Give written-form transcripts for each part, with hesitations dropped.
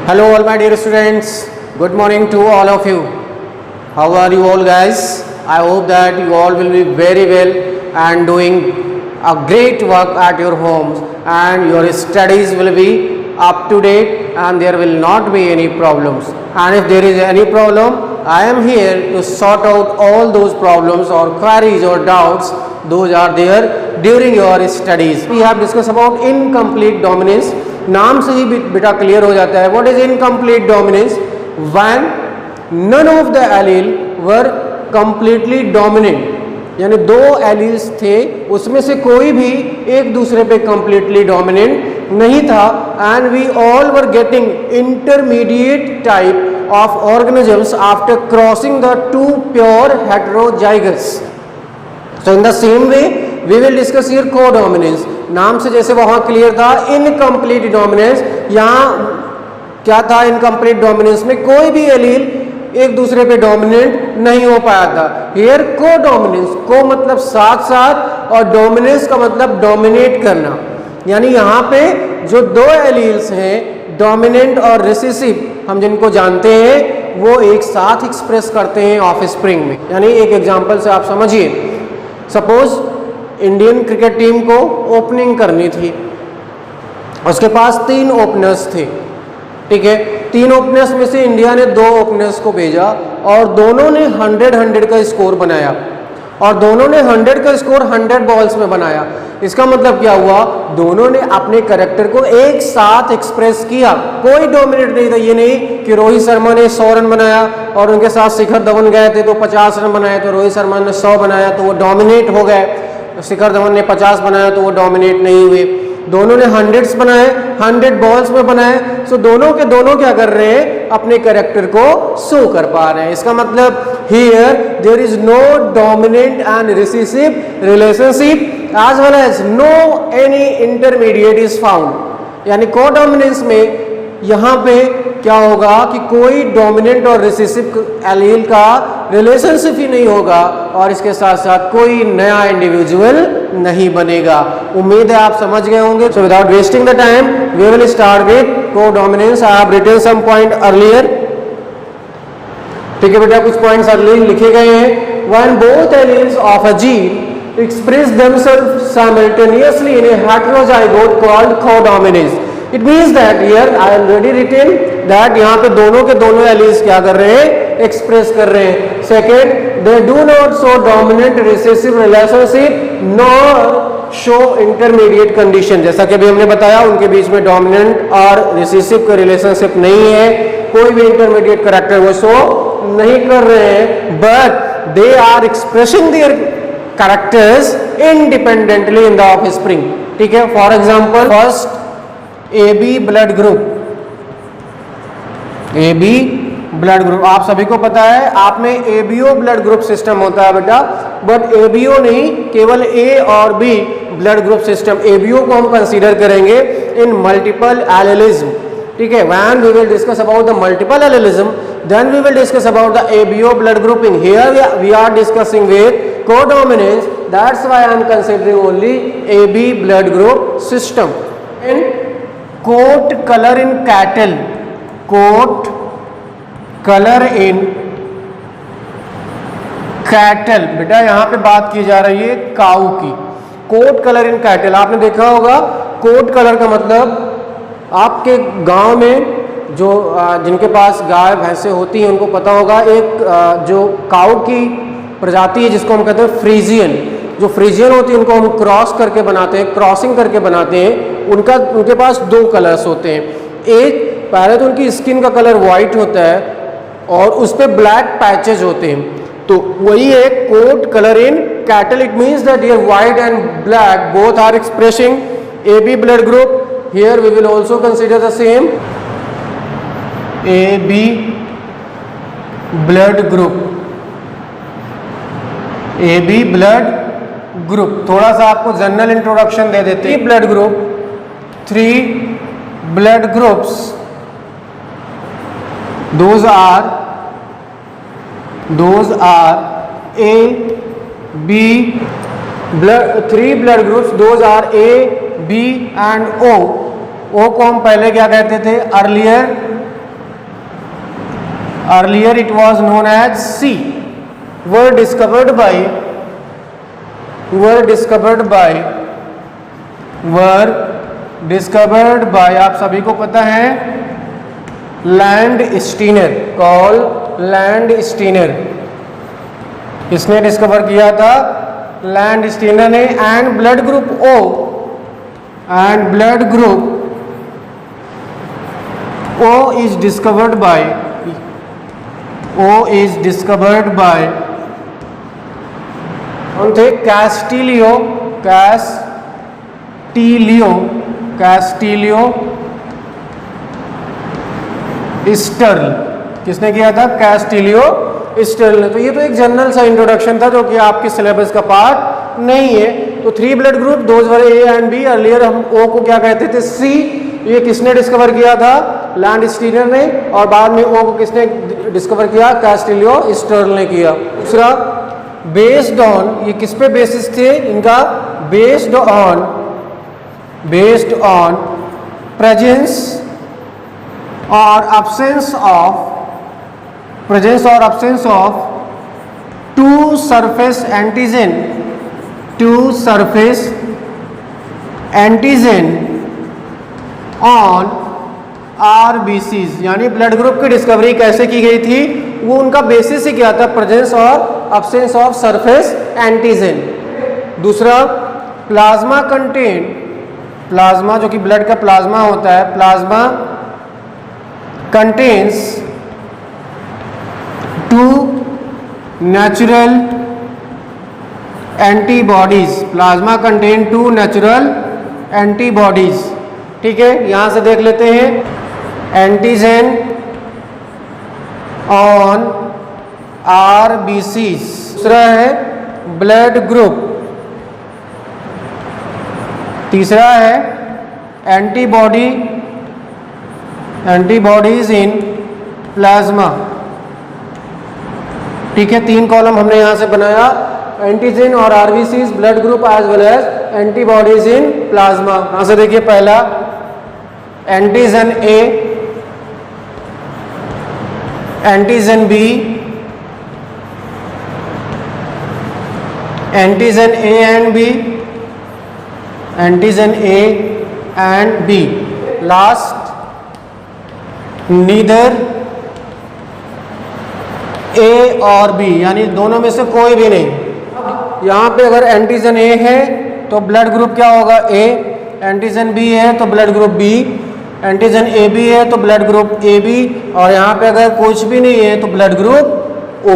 Hello all my dear students, good morning to all of you. How are you all guys? I hope that you all will be very well and doing a great work at your homes and your studies will be up to date and there will not be any problems. And if there is any problem, I am here to sort out all those problems or queries or doubts those are there during your studies. We have discussed about incomplete dominance. नाम से ही बेटा clear हो जाता है what is incomplete dominance when none of the allele were completely dominant, यानी दो alleles थे उसमें से कोई भी एक दूसरे पे कंप्लीटली डोमिनेंट नहीं था and we all were getting intermediate type of organisms after crossing the two pure heterozygous. So in the same way we will discuss here codominance. नाम से जैसे वहां क्लियर था इनकम्प्लीट डोमिनेंस, यहाँ क्या था इनकम्प्लीट डोमिनेंस में कोई भी एलील एक दूसरे पे डोमिनेंट नहीं हो पाया था. हियर कोडोमिनेंस, को मतलब साथ साथ और डोमिनेंस का मतलब डोमिनेट करना, यानी यहाँ पे जो दो एलील्स हैं डोमिनेंट और रिसेसिव हम जिनको जानते हैं वो एक साथ एक्सप्रेस करते हैं ऑफस्प्रिंग में. यानी एक एग्जांपल से आप समझिए, सपोज इंडियन क्रिकेट टीम को ओपनिंग करनी थी, उसके पास 3 ओपनर्स थे, ठीक है. 3 ओपनर्स में से इंडिया ने 2 ओपनर्स को भेजा और दोनों ने 100 का स्कोर बनाया और दोनों ने 100 का स्कोर 100 बॉल्स में बनाया. इसका मतलब क्या हुआ, दोनों ने अपने कैरेक्टर को एक साथ एक्सप्रेस किया, कोई डोमिनेट नहीं था. ये नहीं कि रोहित शर्मा ने 100 रन बनाया और उनके साथ शिखर धवन गए थे तो 50 रन बनाए, तो रोहित शर्मा ने 100 बनाया तो वो डोमिनेट हो गए, शिखर धवन ने 50 बनाया तो वो डोमिनेट नहीं हुए. दोनों ने 100s बनाए, 100 बॉल्स में बनाए, सो दोनों के दोनों क्या कर रहे हैं, अपने कैरेक्टर को शो कर पा रहे हैं. इसका मतलब here there is no dominant and recessive relationship as well as no any intermediate is found. यानी कोडोमिनेंस में यहाँ पे क्या होगा कि कोई डोमिनेंट और रिसेसिव एलील का रिलेशनशिप ही नहीं होगा और इसके साथ साथ कोई नया इंडिविजुअल नहीं बनेगा. उम्मीद है आप समझ गए होंगे. So without wasting the time we will start with codominance. I have written some point earlier, ठीक है बेटा, कुछ पॉइंट्स अर्लियर लिखे गए हैं. When both alleles of a gene express themselves simultaneously in a heterozygote called codominance. It means that here I already written that यहाँ पे दोनों के दोनों एलील्स क्या कर रहे हैं, एक्सप्रेस कर रहे हैं. Second, they do not show dominant recessive relationship nor show intermediate condition. जैसा कि अभी हमने बताया उनके बीच में डोमिनेंट और रिसेसिव का रिलेशनशिप नहीं है, कोई भी इंटरमीडिएट कैरेक्टर वो शो नहीं कर रहे हैं, but they are expressing their characters independently in the offspring. ठीक है, for example first AB blood group. AB blood group आप सभी को पता है, आप में ABO ब्लड ग्रुप सिस्टम होता है बेटा, बट ABO नहीं, केवल A और B blood group system. ABO को हम कंसीडर करेंगे इन मल्टीपल एलेलिज्म. ठीक है, when we will discuss about the multiple allelism then we will discuss about the ABO blood grouping. Here we are discussing with codominance, that's why I am considering only AB blood group system. In coat colour in cattle, coat colour in cattle, बेटा यहां पे बात की जा रही है काऊ की. Coat colour in cattle आपने देखा होगा, कोट कलर का मतलब आपके गांव में जो जिनके पास गाय भैंसे होती हैं उनको पता होगा, एक जो काऊ की प्रजाति है जिसको हम कहते हैं फ्रीजियन. जो फ्रीजियन होती है उनको हम क्रॉस करके बनाते हैं, क्रॉसिंग करके बनाते हैं. उनके पास 2 कलर्स होते हैं. एक, पहले तो उनकी स्किन का कलर वाइट होता है और उस पर ब्लैक पैचेज होते हैं, तो वही है coat colour in cattle. It means that here white and black both are expressing AB blood group. Here we will also consider the same AB blood group. AB blood group. थोड़ा सा आपको general introduction दे देते हैं. Blood group, 3 blood groups, those are A, B, 3 blood groups, those are A, B and O. O को हम पहले क्या कहते थे, earlier earlier it was known as C, were discovered by आप सभी को पता है land Steiner, call land Steiner, इसने डिस्कवर किया था लैंड स्टीनर ने। And blood group O is discovered by कौन थे? कैस्टिलियो स्टर्ल, किसने किया था? कैस्टिलियो स्टर्ल ने। तो ये तो एक जनरल सा इंट्रोडक्शन था जो कि आपके सिलेबस का पार्ट नहीं है। तो 3 blood group, those were A and B। Earlier हम O को क्या कहते थे? C। ये किसने डिस्कवर किया था? लैंड स्टीनर ने। और बाद में O को किसने डिस्कवर किया? कैस्टिलियो स्टर्ल ने किया। दूसरा बेस्ड ऑन, ये किस पे बेसिस थे इनका? बेस्ड ऑन प्रेजेंस और absence of two surface antigen on RBCs, यानी ब्लड ग्रुप की डिस्कवरी कैसे की गई थी? वो उनका बेसिस ही क्या था? प्रेजेंस और absence ऑफ सरफेस एंटीजन। दूसरा प्लाज्मा कंटेंट, प्लाज्मा जो कि ब्लड का प्लाज्मा होता है, plasma contains 2 natural antibodies, plasma contain 2 natural antibodies. ठीक है, यहां से देख लेते हैं। Antigen on RBCs। दूसरा है ब्लड ग्रुप। तीसरा है एंटीबॉडीज इन प्लाज्मा। ठीक है, 3 कॉलम हमने यहां से बनाया, एंटीजन और RBCs, blood group as well as antibodies in plasma. यहां से देखिए, पहला antigen A, antigen B, antigen A and B, antigen A and B। Last neither A और B, यानी दोनों में से कोई भी नहीं। यहाँ पे अगर एंटीजन A है तो ब्लड ग्रुप क्या होगा? A। एंटीजन B है तो blood group B। Antigen AB है तो ब्लड ग्रुप AB। और यहाँ पे अगर कुछ भी नहीं है तो ब्लड ग्रुप O।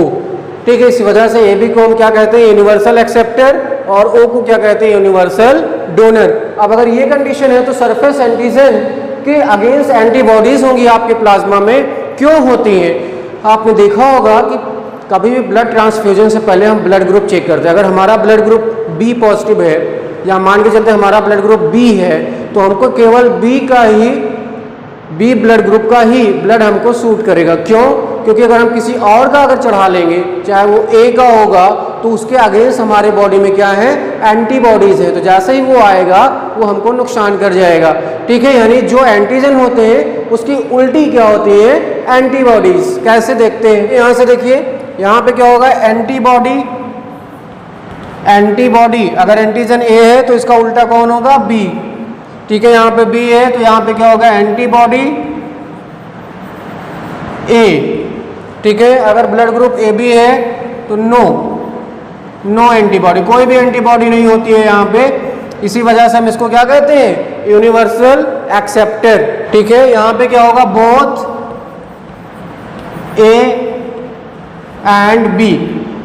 ठीक है, इसी वजह से AB को हम क्या कहते हैं? Universal acceptor. और O को क्या कहते हैं? Universal donor. अब अगर ये कंडीशन है तो सरफेस एंटीजन के अगेंस्ट एंटीबॉडीज होंगी आपके प्लाज्मा में। क्यों होती हैं? आपने देखा होगा कि कभी भी ब्लड ट्रांसफ्यूजन से पहले हम ब्लड ग्रुप चेक करते हैं। अगर हमारा ब्लड ग्रुप B पॉजिटिव है, या मान के चलते हमारा ब्लड ग्रुप B है, तो हमको केवल B ब्लड ग्रुप का ही ब्लड हमको सूट करेगा। क्यों? क्योंकि अगर हम किसी और का अगर चढ़ा लेंगे, चाहे वो A का होगा, तो उसके अगेंस्ट हमारे बॉडी में क्या है? एंटीबॉडीज है। तो जैसे ही वो आएगा वो हमको नुकसान कर जाएगा। ठीक है, यानी जो एंटीजन होते हैं उसकी उल्टी क्या होती है? एंटीबॉडीज। कैसे देखते हैं? यहां से देखिए, यहां पे क्या होगा? एंटीबॉडी। अगर एंटीजन A है तो इसका उल्टा कौन होगा? B। ठीक है, यहाँ पे B है तो यहाँ पे क्या होगा? Antibody A। ठीक है, अगर ब्लड ग्रुप AB है तो नो एंटीबॉडी, कोई भी एंटीबॉडी नहीं होती है यहाँ पे। इसी वजह से हम इसको क्या कहते हैं? Universal acceptor. ठीक है, यहाँ पे क्या होगा? Both A and B।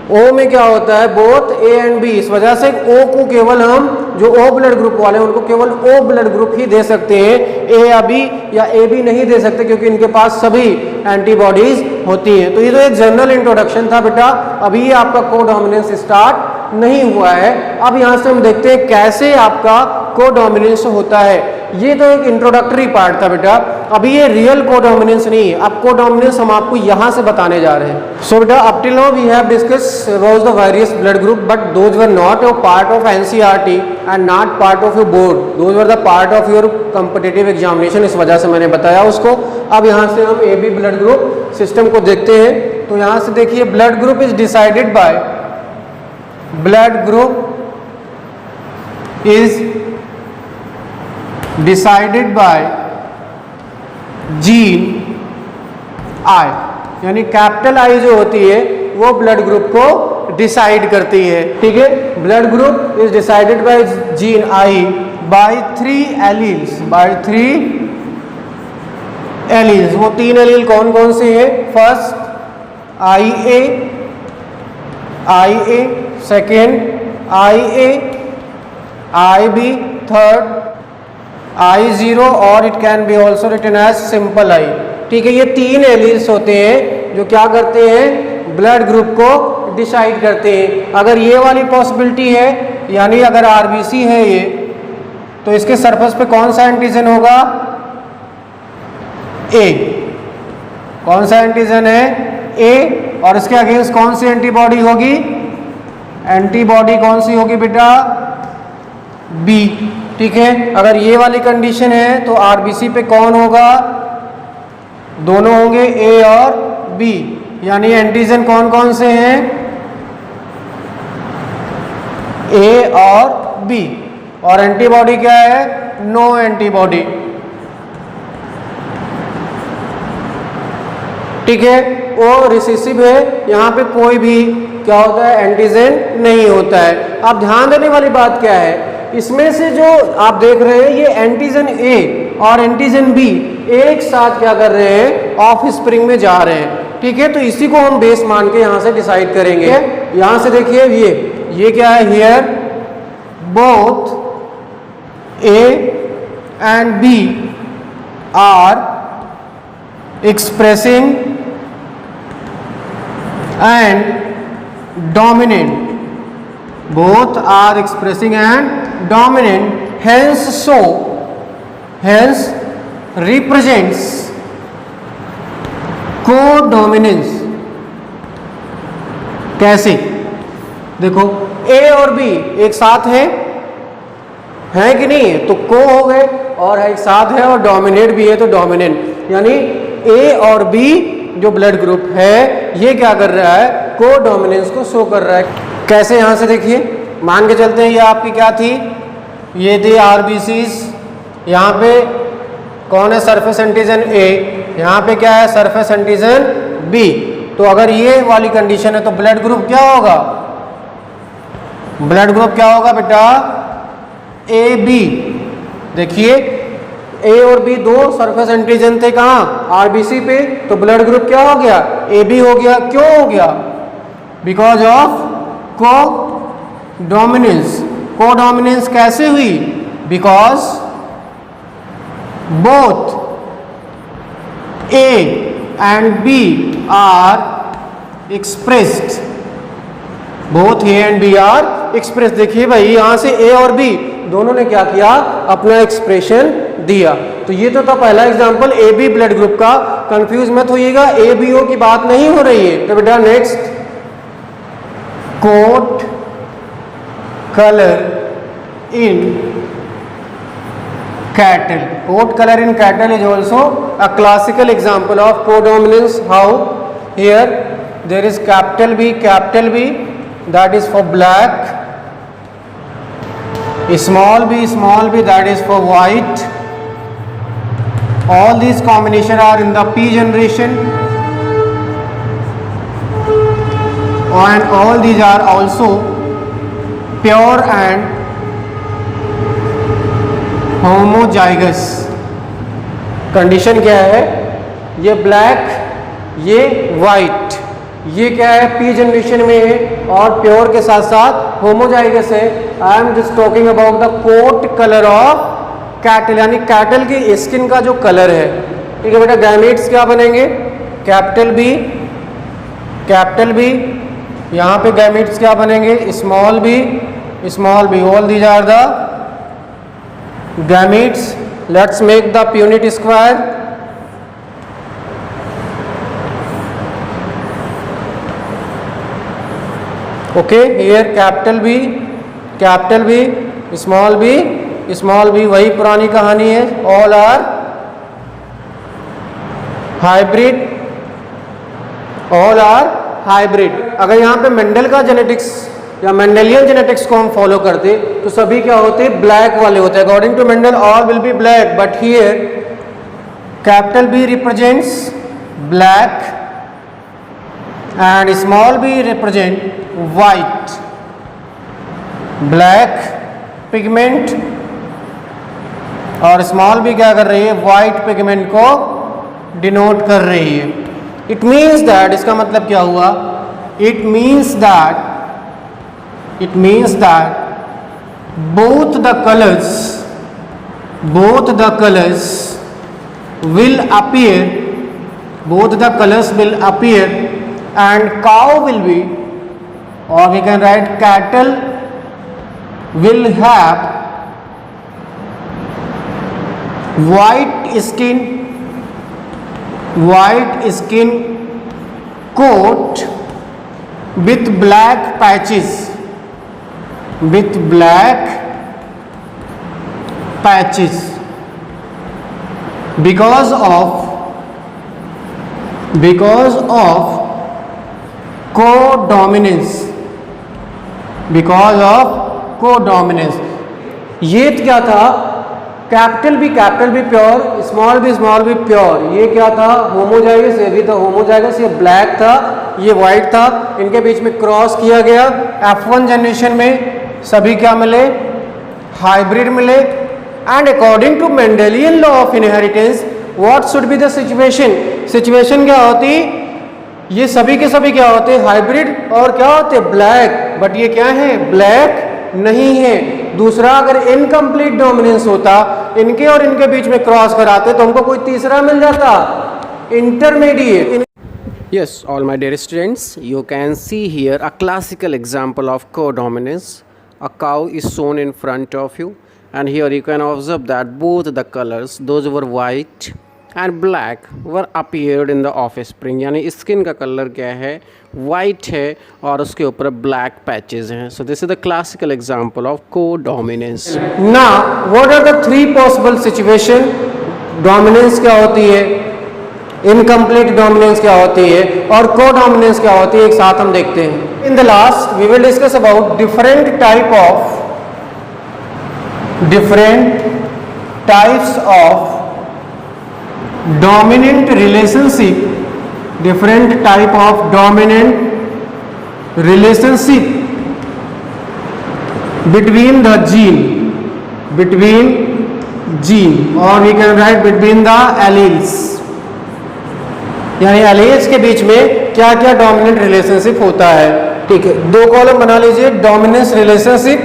O में क्या होता है? Both A and B। इस वजह से O को केवल हम, जो O ब्लड ग्रुप वाले हैं उनको केवल O ब्लड ग्रुप ही दे सकते हैं, A या B या AB नहीं दे सकते, क्योंकि इनके पास सभी एंटीबॉडीज होती हैं। तो ये तो एक जनरल इंट्रोडक्शन था बेटा, अभी ये आपका कोडोमिनेंस स्टार्ट नहीं हुआ है। अब यहाँ से हम देखते हैं कैसे आपका कोडोमिनेंस होता है। ये तो एक इंट्रोडक्टरी पार्ट था बेटा, अभी ये रियल कोडोमिनेंस नहीं है। अब कोडोमिनेंस हम आपको यहाँ से बताने जा रहे हैं। सो बेटा, up till now we have discussed about the various blood group, but those were not a part of NCERT and not part of your board, those were the part of your competitive examination. इस वजह से मैंने बताया उसको। अब यहाँ से हम AB ब्लड ग्रुप सिस्टम को देखते हैं। तो यहाँ से देखिए blood group is decided bye, blood group is decided by gene आई, यानी कैपिटल आई जो होती है वो ब्लड ग्रुप को डिसाइड करती है। ठीक है, blood group is decided by gene I by 3 alleles, by 3 alleles. वो 3 एलील कौन कौन से हैं? First IA, IA, second IA, IB, third I0 और it can be also written as simple I. ठीक है, ये 3 एलील्स होते हैं जो क्या करते हैं? ब्लड ग्रुप को डिसाइड करते हैं। अगर ये वाली पॉसिबिलिटी है, यानी अगर RBC है ये, तो इसके सरफेस पे कौन सा एंटीजन होगा? A। कौन सा एंटीजन है? A। और इसके अगेंस्ट कौन सी एंटीबॉडी होगी? एंटीबॉडी कौन सी होगी बेटा? B। ठीक है, अगर ये वाली कंडीशन है तो RBC पे कौन होगा? दोनों होंगे, A और B। यानी एंटीजन कौन कौन से हैं? A और B। और एंटीबॉडी क्या है? No antibody. ठीक है, वो रिसेसिव है, यहाँ पे कोई भी क्या होता है? एंटीजन नहीं होता है। अब ध्यान देने वाली बात क्या है, इसमें से जो आप देख रहे हैं ये एंटीजन A और एंटीजन B एक साथ क्या कर रहे हैं? ऑफ स्प्रिंग में जा रहे हैं। ठीक है, तो इसी को हम बेस मान के यहाँ से डिसाइड करेंगे। यहाँ से देखिए ये क्या है? Here both A and B are expressing and dominant, both are expressing and dominant, hence represents co-dominance। कैसे? देखो A और B एक साथ है कि नहीं? तो को हो गए, और एक साथ है और डोमिनेट भी है तो डोमिनेंट। यानी A और B जो ब्लड ग्रुप है ये क्या कर रहा है? को डोमिनेंस को शो कर रहा है। कैसे? यहाँ से देखिए, मान के चलते हैं ये आपकी क्या थी? ये थी RBCs। यहाँ पे कौन है? Surface antigen A। यहाँ पे क्या है? Surface antigen B। तो अगर ये वाली कंडीशन है तो ब्लड ग्रुप क्या होगा? ब्लड ग्रुप क्या होगा बेटा? AB। देखिए A और B दो सरफेस एंटीजन थे कहाँ? RBC पे, तो ब्लड ग्रुप क्या हो गया? AB हो गया। क्यों हो गया? बिकॉज ऑफ को डोमिनेंस। को डोमिनेंस कैसे हुई? Because both A and B are expressed, both A and B are expressed। देखिए भाई यहाँ से A और B दोनों ने क्या किया? अपना एक्सप्रेशन दिया। तो ये तो था पहला एग्जांपल AB ब्लड ग्रुप का। कंफ्यूज मत होइएगा, ABO की बात नहीं हो रही है। तो बेटा next, coat colour in cattle. Coat color in cattle is also a classical example of codominance. How? Here there is capital B, that is for black, small b, that is for white. All these combination are in the P generation, and all these are also pure and homozygous. Condition क्या है? ये black, ये white, ये क्या है? P generation में है और प्योर के साथ साथ होमोजाइगस है। I am just talking about the coat colour of cattle, यानी कैटल की स्किन का जो कलर है। ठीक है बेटा, गैमेट्स क्या बनेंगे? Capital B. यहाँ पे गैमेट्स क्या बनेंगे? Small B. All these are the gametes. Let's make the Punnett square. Okay, here capital B, small b, वही पुरानी कहानी है। All are hybrid all are hybrid. अगर यहाँ पे मेंडल का जेनेटिक्स या मेंडेलियन जेनेटिक्स को हम फॉलो करते तो सभी क्या होते, ब्लैक वाले होते। According to Mendel all will be black, but here capital B represents black and small B represent white. Black pigment और स्मॉल बी क्या कर रही है, वाइट पिगमेंट को डिनोट कर रही है। इट मीन्स दैट, इसका मतलब क्या हुआ, it means that both the colors will appear and cow will be, or we can write cattle will have white skin coat with black patches, because of codominance। ये क्या था, capital B pure, small B pure. ये क्या था, homozygous, ये भी था homozygous. ये ब्लैक था, ये वाइट था, इनके बीच में क्रॉस किया गया। F1 जनरेशन में सभी क्या मिले, हाइब्रिड मिले। And according to Mendelian law of inheritance what should be the situation क्या होती, ये सभी के सभी क्या होते, हाइब्रिड और क्या होते, ब्लैक। बट ये क्या है, ब्लैक नहीं है। दूसरा, अगर इनकम्प्लीट डोमिनेंस होता, इनके और इनके बीच में क्रॉस कराते तो हमको कोई तीसरा मिल जाता, intermediate. Yes, all my dear students, you can see here a classical example of codominance. A cow is shown in front of you, and here you can observe that both the colors, those were white and black, were appeared in the offspring। यानी skin का colour क्या है, white है और उसके ऊपर black patches हैं। So this is the classical example of codominance. Now what are the three possible situation, dominance क्या होती है, इनकम्प्लीट डोमिनेंस क्या होती है और कोडोमिनेंस क्या होती है, एक साथ हम देखते हैं। In the last we will discuss about different types of dominant relationship between the gene or we can write between the alleles। यानी एलील्स के बीच में क्या क्या डोमिनेंट रिलेशनशिप होता है। ठीक है, दो कॉलम बना लीजिए, dominance relationship.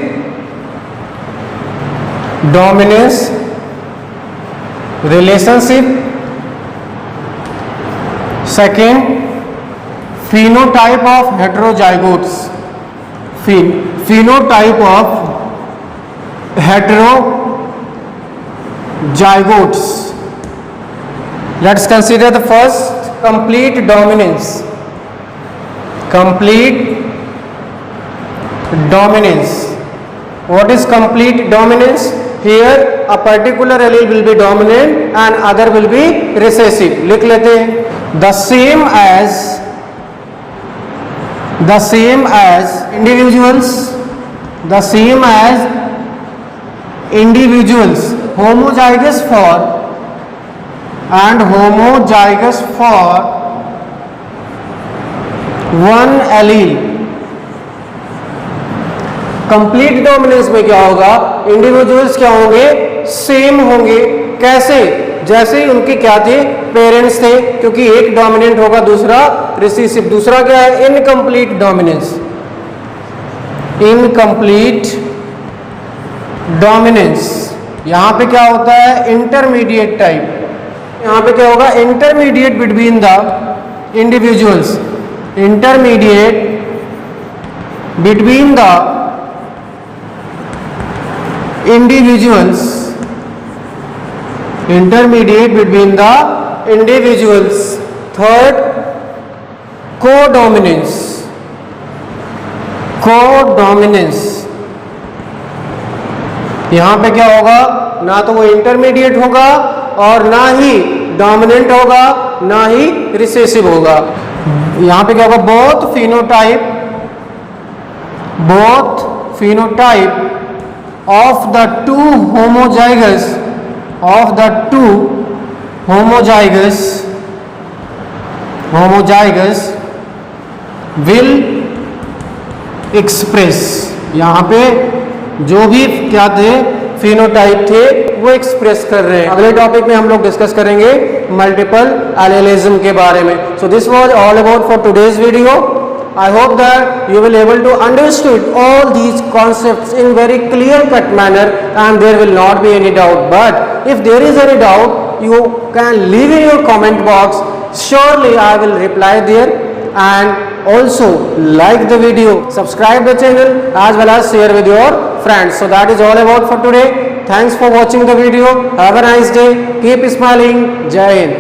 Second, phenotype of heterozygotes, phenotype of heterozygotes। Let's consider the first, complete dominance। What is complete dominance? Here a particular allele will be dominant and other will be recessive। लिख लेते हैं, the same as individuals homozygous for one allele। Complete dominance में क्या होगा, individuals क्या होंगे, same होंगे। कैसे, जैसे ही उनके क्या थे, पेरेंट्स थे, क्योंकि एक डोमिनेंट होगा दूसरा रिसेसिव। दूसरा क्या है, इनकम्प्लीट डोमिनेंस। यहाँ पे क्या होता है, इंटरमीडिएट टाइप। यहाँ पे क्या होगा, intermediate between the individuals, intermediate between the individuals। Third, codominance. यहाँ पे क्या होगा, ना तो वो इंटरमीडिएट होगा और ना ही डोमिनेंट होगा, ना ही रिसेसिव होगा। यहाँ पे क्या होगा, both phenotype of the two homozygous will express, यहाँ पे जो भी क्या थे फिनोटाइप थे वो एक्सप्रेस कर रहे हैं। अगले टॉपिक में हम लोग डिस्कस करेंगे मल्टीपल एलेलिज्म के बारे में। So this was all about for today's video. I hope that you will able to understood all these concepts in very clear cut manner and there will not be any doubt. But if there is any doubt, you can leave in your comment box. Surely I will reply there, and also like the video, subscribe the channel as well as share with your friends. So that is all about for today. Thanks for watching the video. Have a nice day. Keep smiling. Jai Hind.